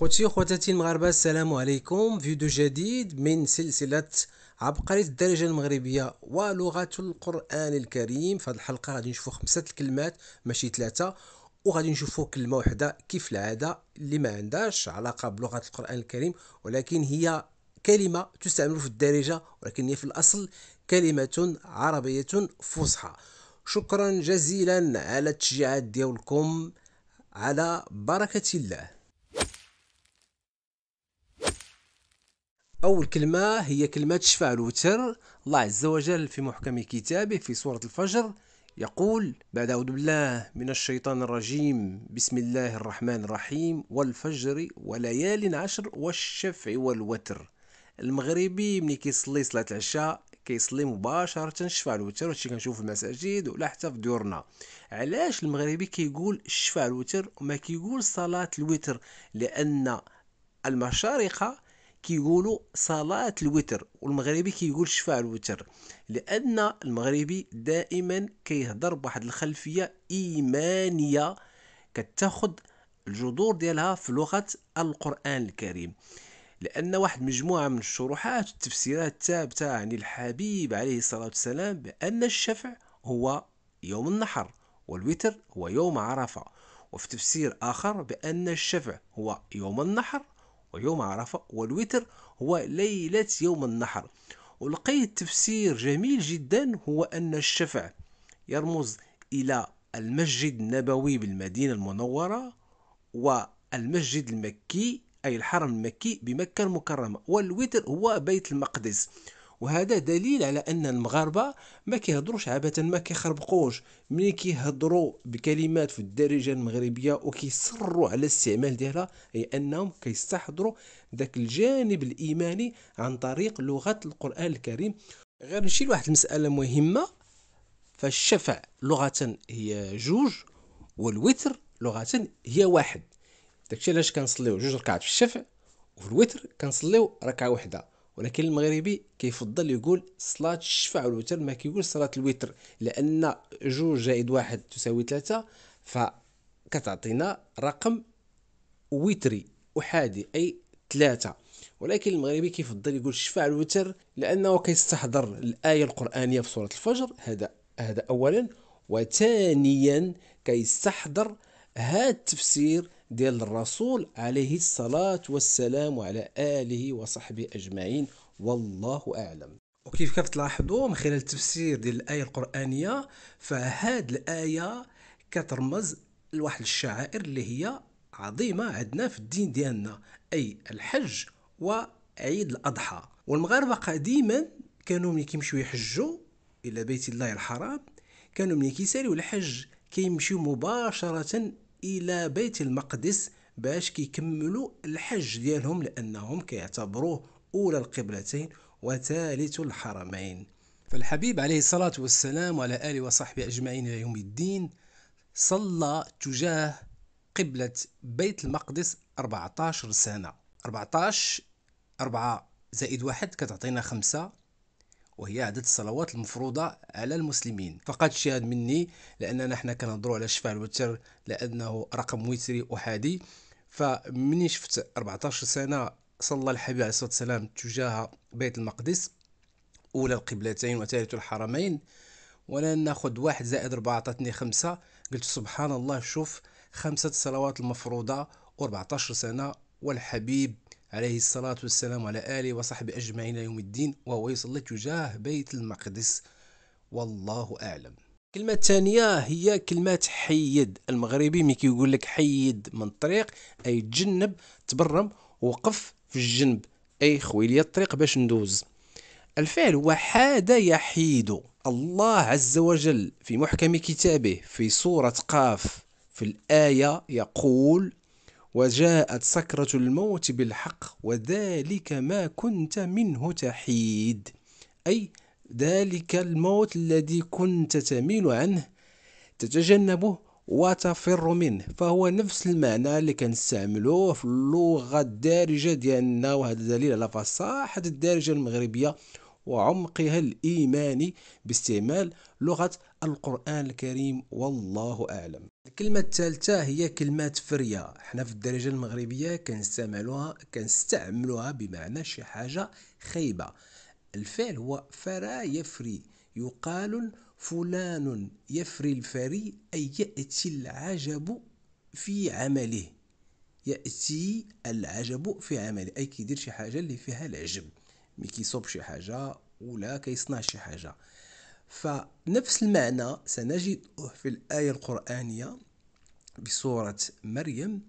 خوتي وخواتاتي المغاربة، السلام عليكم. فيديو جديد من سلسلة عبقرية الدارجة المغربية ولغة القرآن الكريم. في هذه الحلقة غادي نشوفوا 5 كلمات ماشي 3، وغادي نشوفوا كلمة واحدة كيف العادة اللي ما عندهاش علاقة بلغة القرآن الكريم، ولكن هي كلمة تستعمل في الدارجة، ولكن هي في الأصل كلمة عربية فصحى. شكرا جزيلا على التشجيعات ديالكم، على بركة الله. أول كلمة هي كلمة شفع الوتر. الله عز وجل في محكم كتابه في سورة الفجر يقول بعد أعوذ بالله من الشيطان الرجيم: بسم الله الرحمن الرحيم، والفجر وليال عشر والشفع والوتر. المغربي ملي كيصلي صلاة العشاء كيصلي مباشرة شفع الوتر، هادشي كنشوف في المساجد ولا حتى في ديورنا. علاش المغربي كيقول شفع الوتر وما كيقول صلاة الوتر؟ لأن المشارقة كيقولوا صلاة الوتر والمغربي كيقول شفاع الوتر، لأن المغربي دائما كيهضر بواحد الخلفية إيمانية كتاخد الجذور ديالها في لغة القرآن الكريم. لأن واحد مجموعة من الشروحات والتفسيرات الثابتة عن الحبيب عليه الصلاة والسلام بأن الشفع هو يوم النحر والوتر هو يوم عرفة، وفي تفسير آخر بأن الشفع هو يوم النحر ويوم عرفة والوتر هو ليلة يوم النحر. ولقيت تفسير جميل جدا، هو أن الشفع يرمز إلى المسجد النبوي بالمدينة المنورة، والمسجد المكي أي الحرم المكي بمكة المكرمة، والوتر هو بيت المقدس. وهذا دليل على ان المغاربه ما كيهضروش عبثا، ما كيخربقوش ملي كيهضروا بكلمات في الدارجه المغربيه وكيصروا على الاستعمال ديالها، اي انهم كيستحضروا ذاك الجانب الايماني عن طريق لغه القران الكريم. غير نشيل واحد المساله مهمه، فالشفع لغه هي جوج والوتر لغه هي واحد. داكشي علاش كنصليو 2 ركعات في الشفع، وفي الوتر كنصليو ركعه واحده. ولكن المغربي كيفضل يقول صلاة الشفع والوتر، ما كيقول صلاة الوتر، لأن 2 زائد 1 تساوي 3، فكتعطينا رقم وتري أحادي أي 3. ولكن المغربي كيفضل يقول شفع الوتر لأنه كيستحضر الآية القرآنية في سورة الفجر، هذا أولا. وثانيا كيستحضر هذا التفسير ديال الرسول عليه الصلاة والسلام وعلى آله وصحبه أجمعين، والله أعلم. وكيف كتلاحظوا من خلال التفسير ديال الآية القرآنية، فهاد الآية كترمز لواحد الشعائر اللي هي عظيمة عندنا في الدين ديالنا، أي الحج وعيد الأضحى. والمغاربة قديما كانوا ملي كيمشيو يحجوا إلى بيت الله الحرام، كانوا ملي كيساليو الحج كيمشيو مباشرة إلى بيت المقدس باش كيكملوا الحج ديالهم، لأنهم كيعتبروه أولى القبلتين وثالث الحرمين. فالحبيب عليه الصلاة والسلام وعلى آله وصحبه أجمعين إلى يوم الدين صلى تجاه قبلة بيت المقدس 14 سنة. 14، 4 زائد 1 كتعطينا 5، وهي عدد الصلوات المفروضة على المسلمين. فقط شاهد مني، لأننا حنا كنهضروا على شفاع الوتر لأنه رقم وتري أحادي. فمني شفت 14 سنة صلى الحبيب عليه الصلاة والسلام تجاه بيت المقدس أولى القبلتين وثالث الحرمين، وانا ناخذ 1 زائد 4 عطاتني 5. قلت سبحان الله، شوف 5 صلوات المفروضة و14 سنة، والحبيب عليه الصلاة والسلام على آله وصحبه أجمعين يوم الدين وهو يصلي تجاه بيت المقدس، والله أعلم. الكلمة الثانية هي كلمة حيد. المغربي ملي كيقول لك حيد من الطريق أي تجنب، تبرم، وقف في الجنب، أي خوي لي الطريق باش ندوز. الفعل هو حاد يحيد. الله عز وجل في محكم كتابه في سورة قاف في الآية يقول: وجاءت سكرة الموت بالحق وذلك ما كنت منه تحيد، أي ذلك الموت الذي كنت تميل عنه تتجنبه وتفر منه. فهو نفس المعنى اللي كنستعملوه في اللغة الدارجة ديالنا، وهذا دليل على فصاحة الدارجة المغربية وعمقها الإيماني باستعمال لغة القرآن الكريم، والله أعلم. الكلمة الثالثة هي كلمة فرية. احنا في الدارجة المغربية كنستعملوها بمعنى شي حاجة خايبة. الفعل هو فرى يفري. يقال فلان يفري الفري، أي يأتي العجب في عمله. يأتي العجب في عمله، أي كيدير شي حاجة اللي فيها العجب، مي كيصوب شي حاجة ولا كيصنع شي حاجة. فنفس المعنى سنجده في الآية القرآنية بسورة مريم.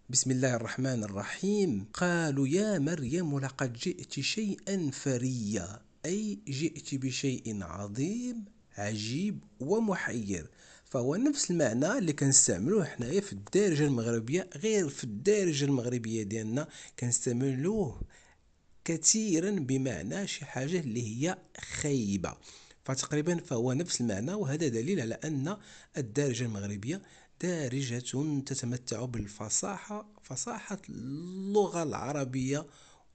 بسم الله الرحمن الرحيم. قالوا يا مريم لقد جئت شيئا فريا، أي جئت بشيء عظيم عجيب ومحير. فهو نفس المعنى اللي كنستعملوه حنايا في الدارجة المغربية، غير في الدارجة المغربية ديالنا كنستعملوه كثيرا بمعنى شي حاجة اللي هي خايبة. فتقريبا فهو نفس المعنى، وهذا دليل على أن الدارجة المغربية دارجة تتمتع بالفصاحة، فصاحة اللغة العربية،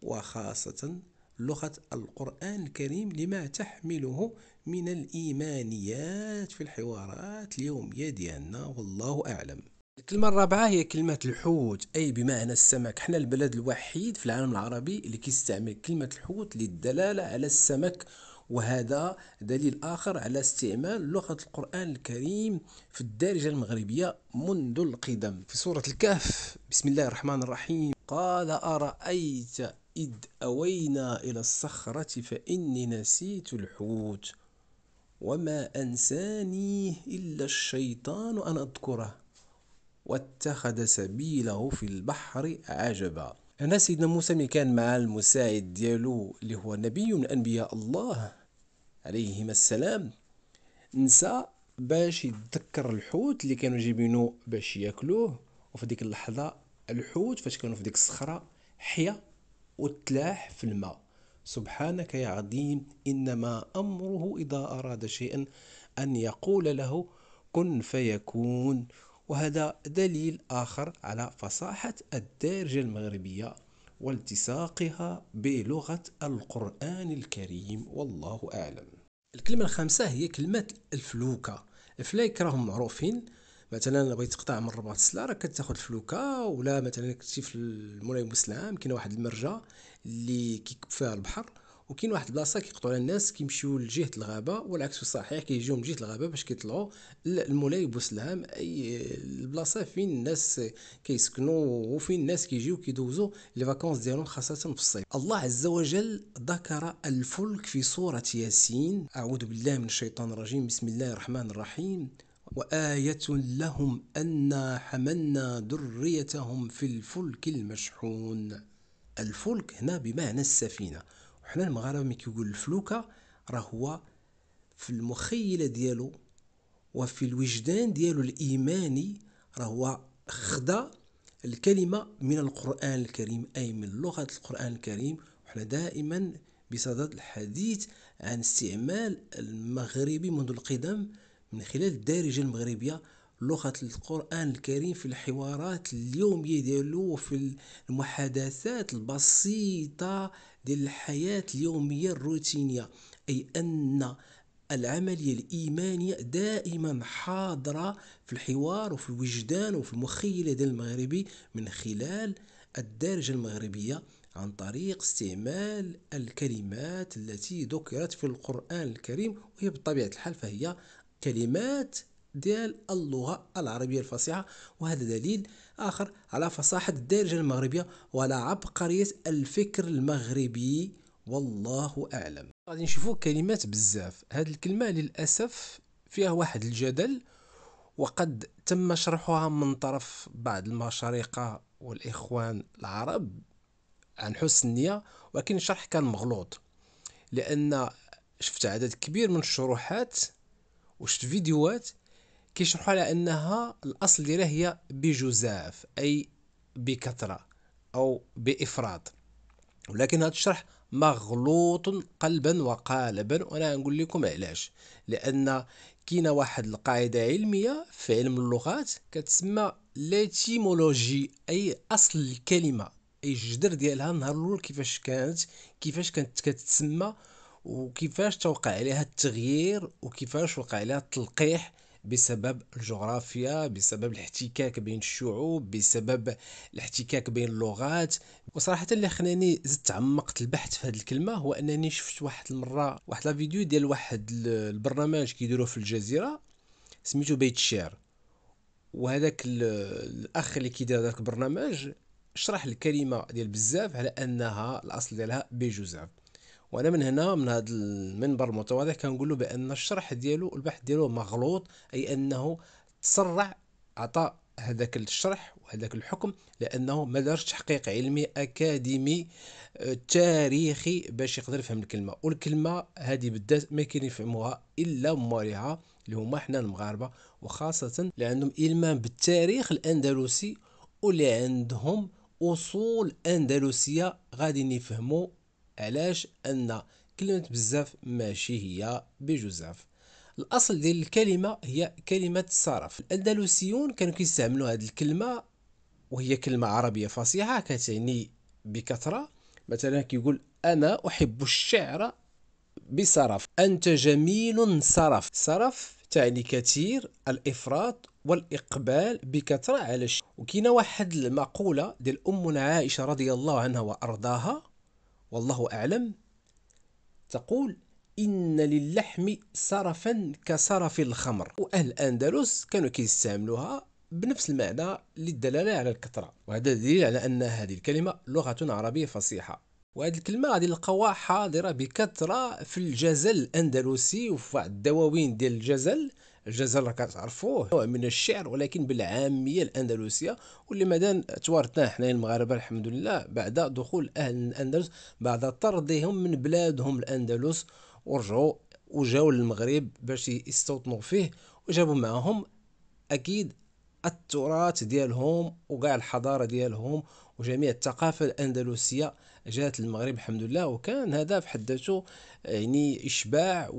وخاصة لغة القرآن الكريم لما تحمله من الإيمانيات في الحوارات اليومية ديالنا، والله أعلم. الكلمة الرابعة هي كلمة الحوت، أي بمعنى السمك. حنا البلد الوحيد في العالم العربي اللي كيستعمل كلمة الحوت للدلالة على السمك، وهذا دليل آخر على استعمال لغة القرآن الكريم في الدارجة المغربية منذ القدم. في سورة الكهف بسم الله الرحمن الرحيم. قال أرأيت إذ أوينا إلى الصخرة فإني نسيت الحوت وما أنسانيه إلا الشيطان أن أذكره واتخذ سبيله في البحر عجبا. هنا سيدنا موسى ملي كان مع المساعد ديالو اللي هو نبي من أنبياء الله عليهما السلام، نسى باش يتذكر الحوت اللي كانوا جايبينه باش ياكلوه. وفي ديك اللحظة الحوت فاش كانوا في ديك الصخرة حيا وتلاح في الماء. سبحانك يا عظيم، إنما أمره إذا أراد شيئا أن يقول له كن فيكون. وهذا دليل آخر على فصاحة الدارجة المغربية والتصاقها بلغة القرآن الكريم، والله أعلم. الكلمة الخامسة هي كلمة الفلوكة. الفلايك راهم معروفين. مثلا بغيت تقطع من رباط السلا راك كتاخد الفلوكة، ولا مثلا كنتي في المولاي بوسلام كاين واحد المرجة اللي كيكب فيها البحر، وكاين واحد البلاصه كيقطعوا الناس كيمشيو لجهه الغابه، والعكس صحيح كيجيو من جهه الغابه باش كيطلعوا للمولاي بوسلام، اي البلاصه فين الناس كيسكنوا وفين الناس كيجيو كيدوزوا لي فاكونس ديالهم خاصه في الصيف. الله عز وجل ذكر الفلك في سوره ياسين. اعوذ بالله من الشيطان الرجيم. بسم الله الرحمن الرحيم. وآية لهم أنا حملنا ذريتهم في الفلك المشحون. الفلك هنا بمعنى السفينة، وحنا المغاربة ملي كيقول الفلوكة راه هو في المخيلة ديالو وفي الوجدان ديالو الإيماني، راه هو خدا الكلمة من القرآن الكريم، أي من لغة القرآن الكريم. وحنا دائما بصدد الحديث عن استعمال المغربي منذ القدم من خلال الدارجة المغربية لغة القرآن الكريم في الحوارات اليومية ديالو وفي المحادثات البسيطة ديال الحياة اليومية الروتينية، أي أن العملية الإيمانية دائما حاضرة في الحوار وفي الوجدان وفي المخيلة ديال المغربي من خلال الدارجة المغربية، عن طريق استعمال الكلمات التي ذكرت في القرآن الكريم، وهي بطبيعة الحال فهي كلمات ديال اللغة العربية الفصيحة. وهذا دليل آخر على فصاحة الدارجة المغربية وعلى عبقرية الفكر المغربي، والله أعلم. غادي نشوفوا كلمات بزاف. هذه الكلمة للأسف فيها واحد الجدل، وقد تم شرحها من طرف بعض المشارقة والإخوان العرب عن حسن النية، ولكن الشرح كان مغلوط، لأن شفت عدد كبير من الشروحات وشفت فيديوهات كيشرحوا على أنها الأصل ديالها هي بجزاف، أي بكثرة أو بإفراط، ولكن هذا الشرح مغلوط قلبا وقالبا. وانا نقول لكم علاش. لان كاينه واحد القاعده علميه في علم اللغات كتسمى ليتيمولوجي، اي اصل الكلمه، اي الجذر ديالها النهار الاول كيفاش كانت كتسمى، وكيفاش توقع عليها التغيير وكيفاش وقع عليها التلقيح بسبب الجغرافيا، بسبب الاحتكاك بين الشعوب، بسبب الاحتكاك بين اللغات. وصراحة اللي خلاني زدت تعمقت البحث في هذه الكلمة هو انني شفت واحد المرة واحد لا فيديو ديال واحد البرنامج كيديروه في الجزيرة سميتو بيت الشعر. وهذاك الاخ اللي كيدير هذاك البرنامج شرح الكلمة ديال بزاف على انها الاصل ديالها بجزاف. وانا من هنا من هذا المنبر المتواضع كنقول له بان الشرح ديالو البحث ديالو مغلوط، اي انه تسرع عطى هذاك الشرح وهذاك الحكم لانه ما دارش تحقيق علمي اكاديمي تاريخي باش يقدر يفهم الكلمه. والكلمه هذه بالذات ما كاين يفهموها الا مواليها اللي هما حنا المغاربه، وخاصه اللي عندهم المام بالتاريخ الاندلسي واللي عندهم اصول اندلسيه غادي يفهموا علاش ان كلمة بزاف ماشي هي بجزاف. الاصل ديال الكلمة هي كلمة صرف. الاندلسيون كانوا كيستعملوا هذه الكلمة وهي كلمة عربية فصيحة كتعني بكثرة. مثلا كيقول انا احب الشعر بصرف، انت جميل صرف. صرف تعني كثير، الافراط والاقبال بكثرة على الشيء. وكاينه واحد المقولة ديال امنا عائشة رضي الله عنها وارضاها والله اعلم، تقول إن للحم صرفا كصرف الخمر. وأهل الأندلس كانوا كيستعملوها بنفس المعنى للدلالة على الكثرة، وهذا دليل على أن هذه الكلمة لغة عربية فصيحة. وهذه الكلمة غادي نلقاوها حاضرة بكثرة في الجزل الأندلسي وفي الدواوين ديال الجزل. الجزل راه كتعرفوه نوع من الشعر ولكن بالعامية الأندلسية، واللي مادام توارثناه حنا المغاربة الحمد لله بعد دخول أهل الأندلس بعد طردهم من بلادهم الأندلس، ورجعوا وجاو للمغرب باش يستوطنوا فيه، وجابوا معهم أكيد التراث ديالهم وكاع الحضارة ديالهم وجميع الثقافة الأندلسية جات للمغرب الحمد لله. وكان هذا في حد ذاته يعني إشباع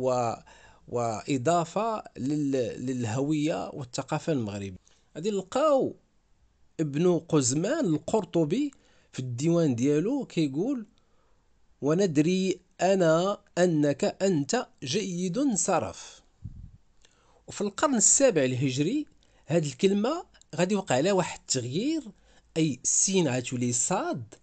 وإضافة للهوية والثقافة المغربية. غادي نلقاو ابن قزمان القرطبي في الديوان ديالو كيقول وندري أنا أنك أنت جيد صرف. وفي القرن السابع الهجري هذه الكلمة غادي يوقع عليها واحد التغيير، أي السين غتولي صاد،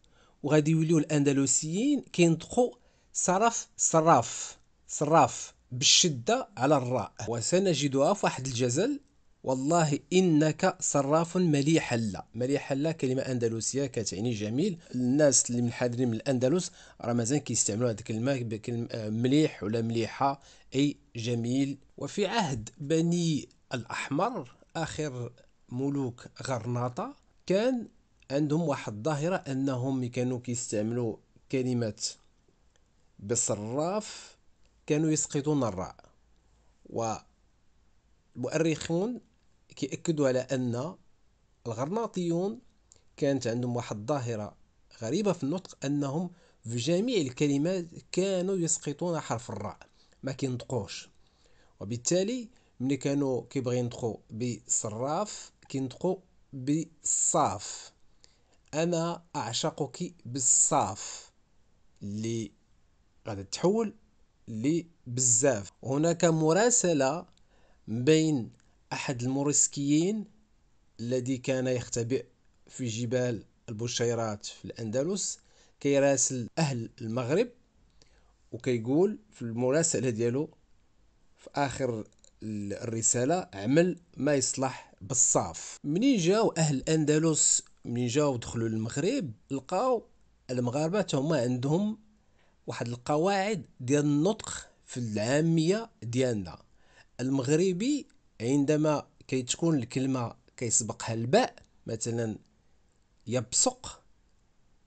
وغادي يوليو الأندلسيين كينطقوا صرف صراف صراف بالشدة على الراء. وسنجدها في واحد الجزل والله إنك صراف مليح لا. مليح لا كلمة أندلسية كتعني جميل. الناس اللي من الحاضرين من الأندلس راه مازال كيستعملوا هذه الكلمة بكلمة مليح ولا مليحة أي جميل. وفي عهد بني الأحمر آخر ملوك غرناطة كان عندهم واحد الظاهرة أنهم كانوا كيستعملوا كلمة بصراف كانوا يسقطون الراء. والمؤرخون كيأكدوا على أن الغرناطيون كانت عندهم واحد الظاهرة غريبة في النطق، أنهم في جميع الكلمات كانوا يسقطون حرف الراء ما كينطقوش. وبالتالي ملي كانوا كيبغي ينطقوا بصراف كينطقوا بصاف. انا اعشقك بالصاف اللي غادي تحول لبزاف. هناك مراسلة بين احد الموريسكيين الذي كان يختبئ في جبال البشيرات في الأندلس كيراسل أهل المغرب، وكيقول في المراسلة ديالو في آخر الرسالة عمل ما يصلح بالصاف. منين جاو أهل الأندلس منين جاو دخلوا للمغرب لقاو المغاربة هما عندهم واحد القواعد ديال النطق في العامية ديالنا. المغربي عندما كتكون الكلمة كيسبقها الباء مثلا يبصق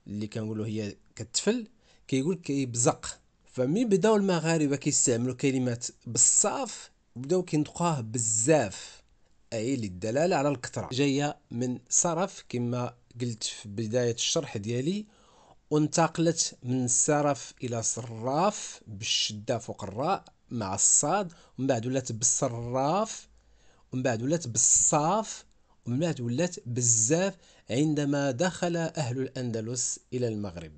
اللي كنقولوا هي كتفل كيقول كيبزق. فمن بداو المغاربه كيستعملوا كلمه بالصاف بداو كينطقوها بزاف، اي للدلاله على الكثره، جايه من صرف كما قلت في بدايه الشرح ديالي، وانتقلت من الصرف الى صراف بالشده فوق الراء مع الصاد، ومن بعد ولات بالصراف، ومن بعد ولات بالصاف، ومن بعد ولات بزاف عندما دخل أهل الأندلس إلى المغرب.